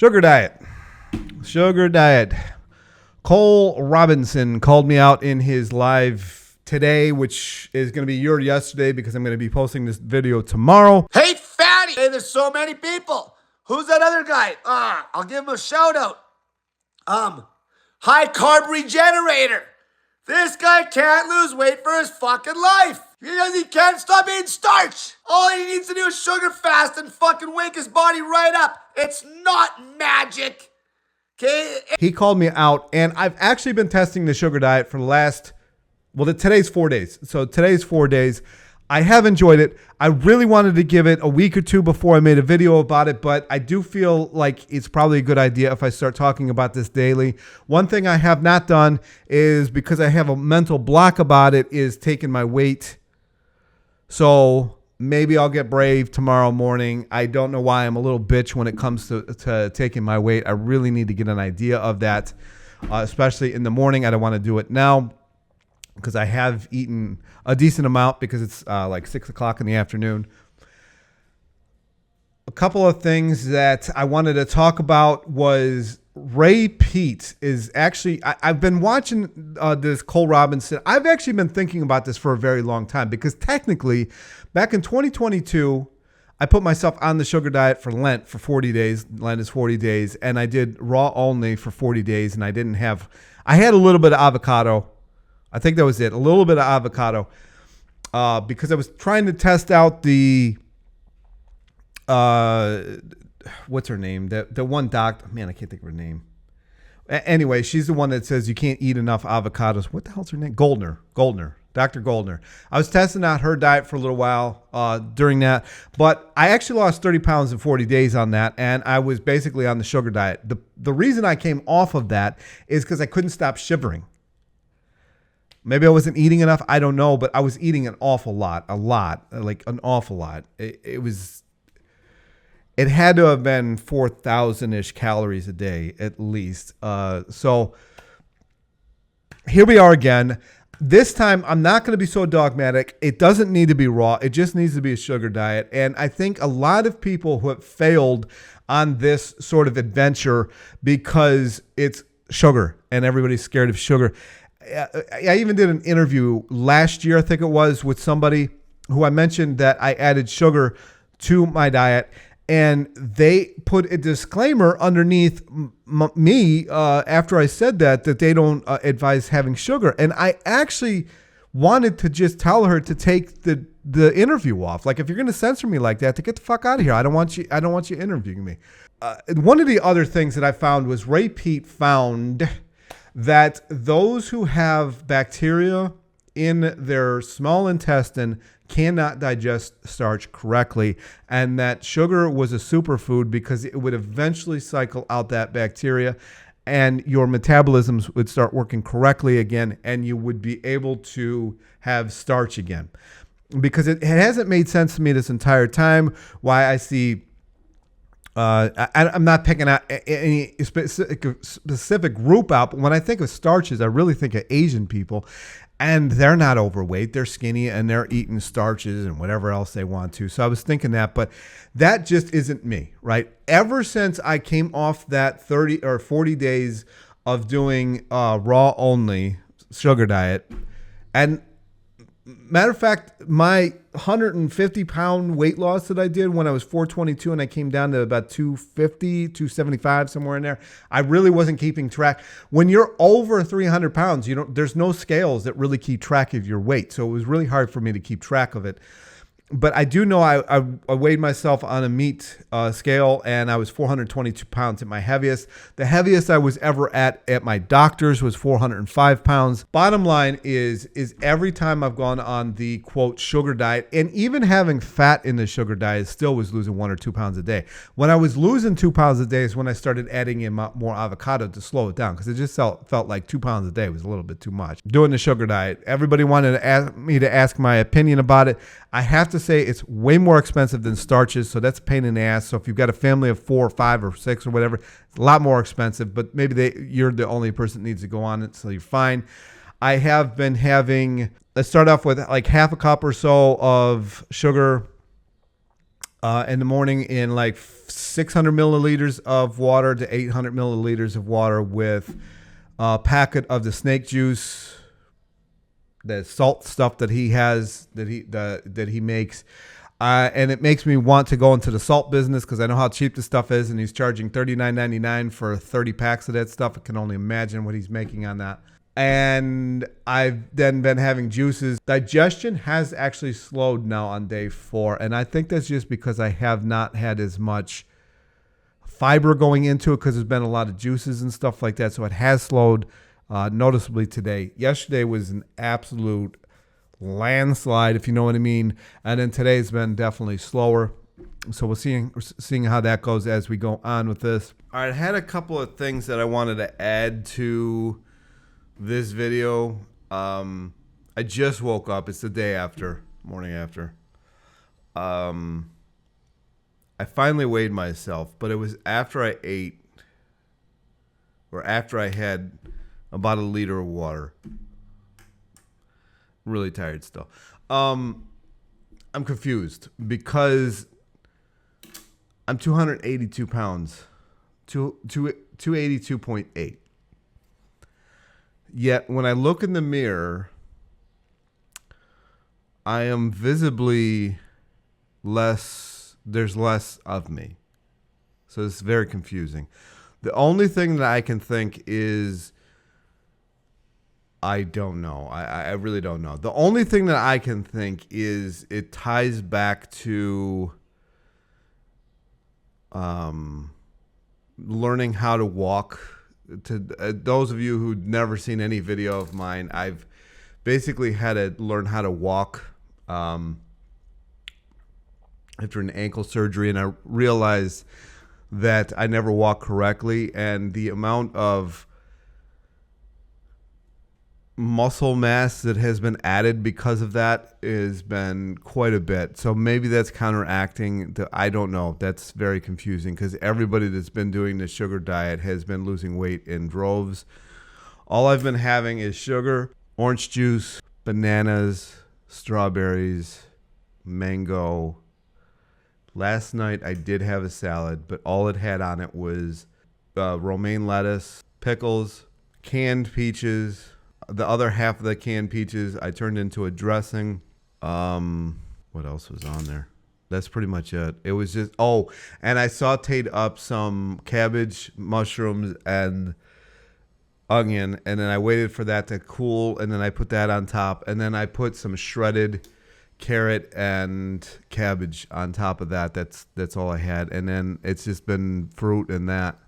Sugar diet. Sugar diet. Cole Robinson called me out in his live today, which is going to be your yesterday because I'm going to be posting this video tomorrow. Hey, fatty! Hey, there's so many people. Who's that other guy? I'll give him a shout out. High Carb Regenerator. This guy can't lose weight for his fucking life. Because he can't stop eating starch. All he needs to do is sugar fast and fucking wake his body right up. It's not magic. Okay? He called me out, and I've actually been testing the sugar diet for the last, today's 4 days. So today's 4 days. I have enjoyed it. I really wanted to give it a week or two before I made a video about it, but I do feel like it's probably a good idea if I start talking about this daily. One thing I have not done is, because I have a mental block about it, is taking my weight. So maybe I'll get brave tomorrow morning. I don't know why I'm a little bitch when it comes to taking my weight. I really need to get an idea of that, especially in the morning. I don't want to do it now because I have eaten a decent amount because it's like 6 o'clock in the afternoon. A couple of things that I wanted to talk about was Ray Peat is actually, I've been watching this Cole Robinson. I've actually been thinking about this for a very long time because technically back in 2022, I put myself on the sugar diet for Lent for 40 days. Lent is 40 days. And I did raw only for 40 days. And I had a little bit of avocado. I think that was it. A little bit of avocado because I was trying to test out the, what's her name? The one doctor, man, I can't think of her name. Anyway, she's the one that says you can't eat enough avocados. What the hell's her name? Goldner, Dr. Goldner. I was testing out her diet for a little while during that, but I actually lost 30 pounds in 40 days on that, and I was basically on the sugar diet. The reason I came off of that is because I couldn't stop shivering. Maybe I wasn't eating enough. I don't know, but I was eating an awful lot, like an awful lot. It had to have been 4,000-ish calories a day at least. So here we are again. This time, I'm not going to be so dogmatic. It doesn't need to be raw. It just needs to be a sugar diet. And I think a lot of people who have failed on this sort of adventure because it's sugar and everybody's scared of sugar. I even did an interview last year, I think it was, with somebody who I mentioned that I added sugar to my diet. And they put a disclaimer underneath me after I said that they don't advise having sugar. And I actually wanted to just tell her to take the interview off. Like, if you're going to censor me like that, to get the fuck out of here. I don't want you interviewing me. One of the other things that I found was Ray Peat found that those who have bacteria in their small intestine cannot digest starch correctly, and that sugar was a superfood because it would eventually cycle out that bacteria and your metabolisms would start working correctly again, and you would be able to have starch again. Because it hasn't made sense to me this entire time why I see I'm not picking out any specific group out, but when I think of starches, I really think of Asian people. And they're not overweight. They're skinny and they're eating starches and whatever else they want to. So I was thinking that, but that just isn't me, right? Ever since I came off that 30 or 40 days of doing raw only sugar diet, and matter of fact, my 150-pound weight loss that I did when I was 422 and I came down to about 250, 275, somewhere in there, I really wasn't keeping track. When you're over 300 pounds, there's no scales that really keep track of your weight. So it was really hard for me to keep track of it. But I do know I weighed myself on a meat scale, and I was 422 pounds at my heaviest. The heaviest I was ever at my doctor's was 405 pounds. Bottom line is every time I've gone on the, quote, sugar diet, and even having fat in the sugar diet, still was losing 1 or 2 pounds a day. When I was losing 2 pounds a day is when I started adding in more avocado to slow it down, because it just felt like 2 pounds a day was a little bit too much. Doing the sugar diet, everybody wanted to ask my opinion about it. I have to say it's way more expensive than starches, so that's a pain in the ass. So if you've got a family of 4 or 5 or 6 or whatever, it's a lot more expensive, but maybe you're the only person that needs to go on it, so you're fine. I have been having, let's start off with like half a cup or so of sugar in the morning in like 600 milliliters of water to 800 milliliters of water with a packet of the snake juice, the salt stuff that he has, that he makes. And it makes me want to go into the salt business because I know how cheap this stuff is, and he's charging $39.99 for 30 packs of that stuff. I can only imagine what he's making on that. And I've then been having juices. Digestion has actually slowed now on day 4, and I think that's just because I have not had as much fiber going into it because there's been a lot of juices and stuff like that. So it has slowed noticeably today. Yesterday was an absolute landslide, if you know what I mean. And then today's been definitely slower. So we'll seeing how that goes as we go on with this. All right, I had a couple of things that I wanted to add to this video. I just woke up. It's the day after, morning after. I finally weighed myself, but it was after I ate, or after I had about a liter of water. Really tired still. I'm confused because I'm 282 pounds, 282.8. Yet when I look in the mirror, I am visibly less, there's less of me. So it's very confusing. The only thing that I can think is, I don't know. I really don't know. The only thing that I can think is it ties back to learning how to walk. To those of you who've never seen any video of mine, I've basically had to learn how to walk after an ankle surgery, and I realized that I never walked correctly, and the amount of muscle mass that has been added because of that has been quite a bit. So maybe that's counteracting. I don't know. That's very confusing because everybody that's been doing the sugar diet has been losing weight in droves. All I've been having is sugar, orange juice, bananas, strawberries, mango. Last night I did have a salad, but all it had on it was romaine lettuce, pickles, canned peaches. The other half of the canned peaches I turned into a dressing. What else was on there? That's pretty much it. It was just, and I sauteed up some cabbage, mushrooms, and onion, and then I waited for that to cool, and then I put that on top, and then I put some shredded carrot and cabbage on top of that. That's all I had, and then it's just been fruit and that.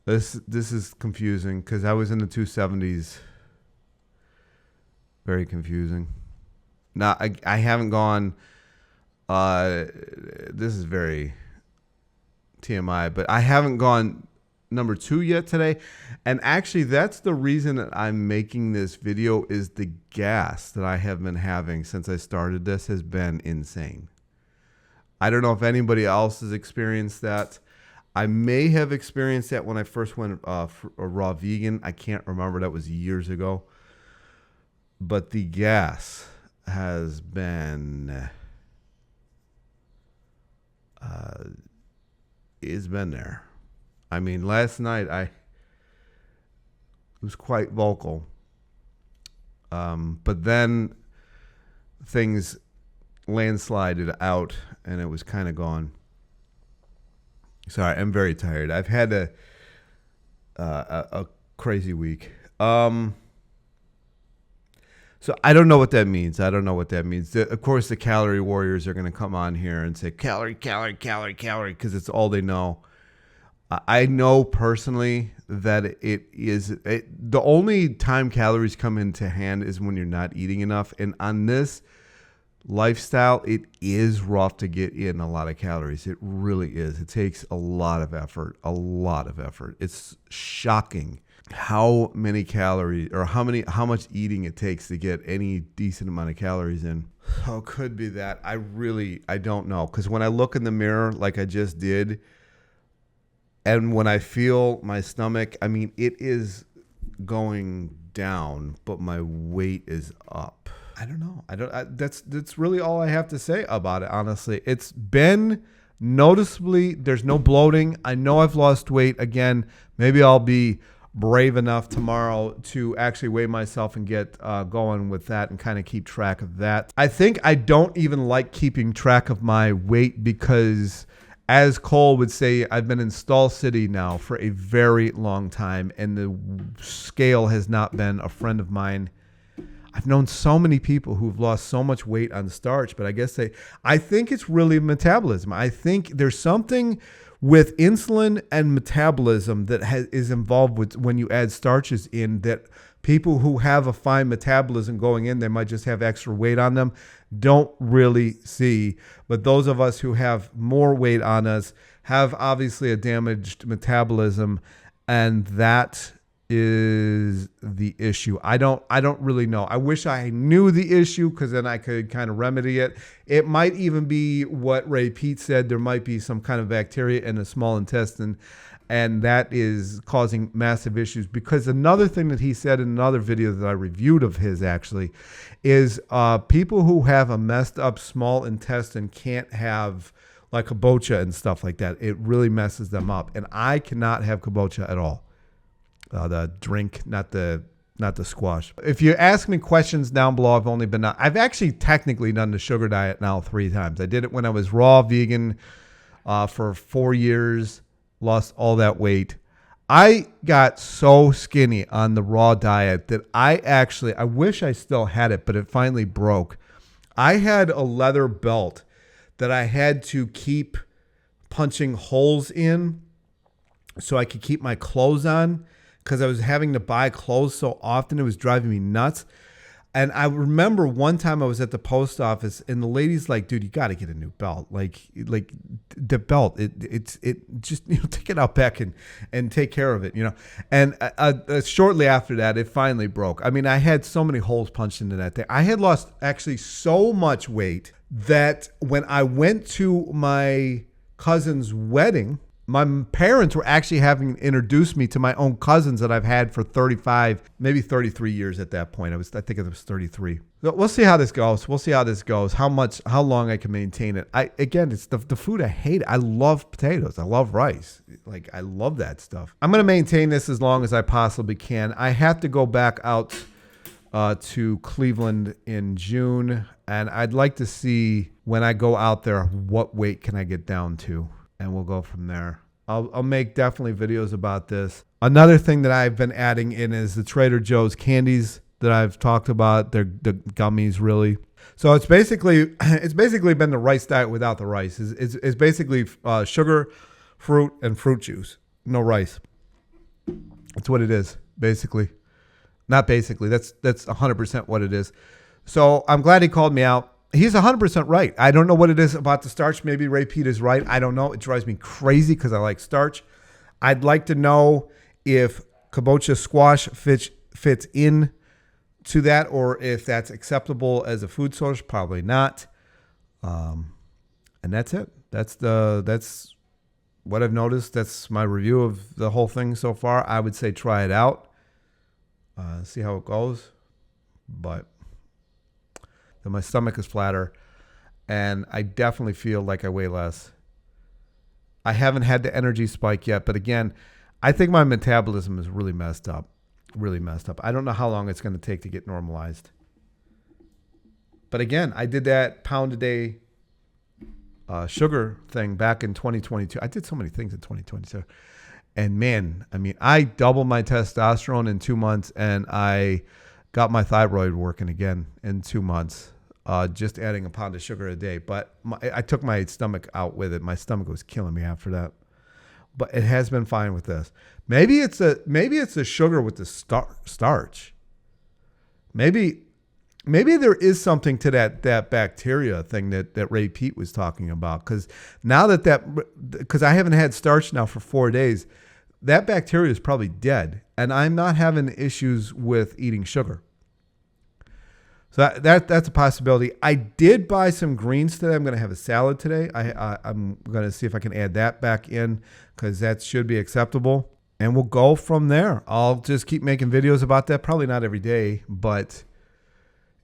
This is confusing because I was in the 270s. Very confusing. Now, I haven't gone, this is very TMI, but I haven't gone number 2 yet today. And actually, that's the reason that I'm making this video is the gas that I have been having since I started this has been insane. I don't know if anybody else has experienced that. I may have experienced that when I first went raw vegan. I can't remember. That was years ago. But the gas has been there. I mean, last night I was quite vocal. But then things landslided out and it was kind of gone. Sorry, I'm very tired. I've had a crazy week. So I don't know what that means. Of course, the calorie warriors are going to come on here and say calorie, calorie, calorie, calorie, because it's all they know. I know personally that the only time calories come into hand is when you're not eating enough. And on this lifestyle, it is rough to get in a lot of calories. It really is. It takes a lot of effort. It's shocking how many calories or how much eating it takes to get any decent amount of calories in. How could be that? I don't know. Because when I look in the mirror like I just did, and when I feel my stomach, I mean, it is going down, but my weight is up. I don't know. That's really all I have to say about it. Honestly, it's been noticeably. There's no bloating. I know I've lost weight again. Maybe I'll be brave enough tomorrow to actually weigh myself and get going with that and kind of keep track of that. I think I don't even like keeping track of my weight because, as Cole would say, I've been in Stall City now for a very long time, and the scale has not been a friend of mine. I've known so many people who've lost so much weight on starch, but I think it's really metabolism. I think there's something with insulin and metabolism that is involved with when you add starches in, that people who have a fine metabolism going in, they might just have extra weight on them, don't really see. But those of us who have more weight on us have obviously a damaged metabolism, and that is the issue. I don't really know. I wish I knew the issue, because then I could kind of remedy it. It might even be what Ray Pete said. There might be some kind of bacteria in the small intestine, and that is causing massive issues. Because another thing that he said in another video that I reviewed of his actually is people who have a messed up small intestine can't have like kombucha and stuff like that. It really messes them up. And I cannot have kombucha at all. The drink, not the squash. If you ask me questions down below, I've actually technically done the sugar diet now 3 times. I did it when I was raw vegan for 4 years, lost all that weight. I got so skinny on the raw diet that I wish I still had it, but it finally broke. I had a leather belt that I had to keep punching holes in so I could keep my clothes on, because I was having to buy clothes so often. It was driving me nuts. And I remember one time I was at the post office, and the lady's like, dude, you got to get a new belt. Like the belt, it just, take it out back and take care of it, And shortly after that, it finally broke. I mean, I had so many holes punched into that thing. I had lost actually so much weight that when I went to my cousin's wedding, my parents were actually having introduced me to my own cousins that I've had for 35, maybe 33 years at that point. I think it was 33. So we'll see how this goes. How long I can maintain it. It's the food I hate. I love potatoes. I love rice. I love that stuff. I'm going to maintain this as long as I possibly can. I have to go back out to Cleveland in June, and I'd like to see when I go out there, what weight can I get down to? And we'll go from there. I'll make definitely videos about this. Another thing that I've been adding in is the Trader Joe's candies that I've talked about. They're the gummies, really. So it's basically been the rice diet without the rice. It's basically sugar, fruit, and fruit juice. No rice. That's what it is, basically. Not basically. That's 100% what it is. So I'm glad he called me out. He's 100% right. I don't know what it is about the starch. Maybe Ray Pete is right. I don't know. It drives me crazy because I like starch. I'd like to know if kombucha squash fits in to that, or if that's acceptable as a food source. Probably not. And that's it. That's what I've noticed. That's my review of the whole thing so far. I would say try it out. See how it goes. But my stomach is flatter, and I definitely feel like I weigh less. I haven't had the energy spike yet, but again, I think my metabolism is really messed up. I don't know how long it's going to take to get normalized. But again, I did that pound a day sugar thing back in 2022. I did so many things in 2022. And man, I mean, I doubled my testosterone in 2 months, and I got my thyroid working again in 2 months. Just adding a pound of sugar a day. But I took my stomach out with it. My stomach was killing me after that. But it has been fine with this. Maybe it's the sugar with the starch. Maybe there is something to that bacteria thing that Ray Pete was talking about. Because now because I haven't had starch now for 4 days, that bacteria is probably dead. And I'm not having issues with eating sugar. So that's a possibility. I did buy some greens today. I'm going to have a salad today. I'm going to see if I can add that back in, because that should be acceptable. And we'll go from there. I'll just keep making videos about that. Probably not every day, but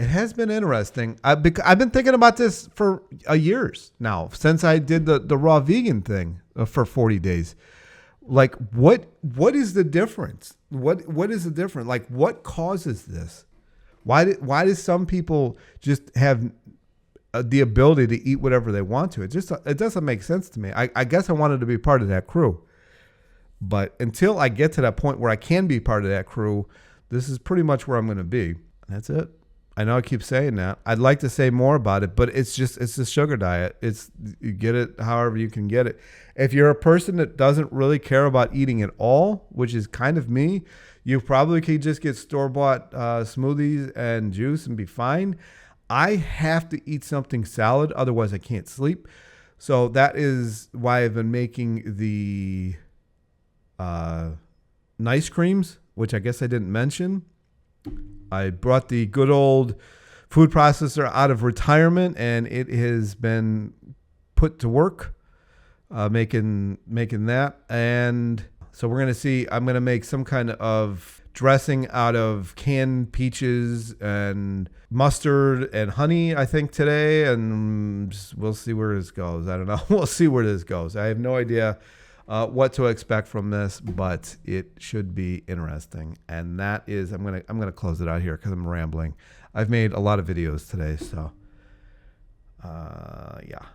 It has been interesting. I've been thinking about this for years now, since I did the raw vegan thing for 40 days. Like, what is the difference? What is the difference? Like, what causes this? Why do some people just have the ability to eat whatever they want to? It doesn't make sense to me. I guess I wanted to be part of that crew, but until I get to that point where I can be part of that crew, this is pretty much where I'm going to be. That's it. I know I keep saying that. I'd like to say more about it, but it's the sugar diet. You get it however you can get it. If you're a person that doesn't really care about eating at all, which is kind of me, you probably could just get store-bought smoothies and juice and be fine. I have to eat something solid, otherwise I can't sleep. So that is why I've been making the nice creams, which I guess I didn't mention. I brought the good old food processor out of retirement, and it has been put to work making that. And so we're going to see, I'm going to make some kind of dressing out of canned peaches and mustard and honey, I think, today. And we'll see where this goes. I don't know. We'll see where this goes. I have no idea what to expect from this, but it should be interesting. And that is, I'm gonna close it out here because I'm rambling. I've made a lot of videos today, so yeah,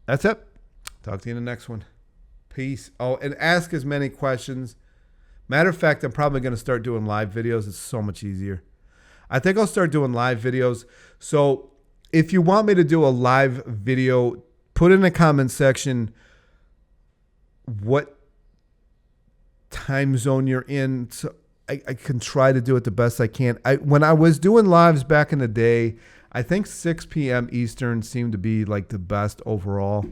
that's it. Talk to you in the next one. Peace. Oh, and ask as many questions. Matter of fact, I'm probably gonna start doing live videos. It's so much easier. I think I'll start doing live videos. So if you want me to do a live video, put in the comment section what time zone you're in, so I can try to do it the best I can. When I was doing lives back in the day, I think 6 p.m. Eastern seemed to be like the best overall.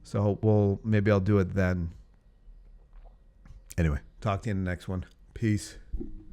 So maybe I'll do it then. Anyway, talk to you in the next one. Peace.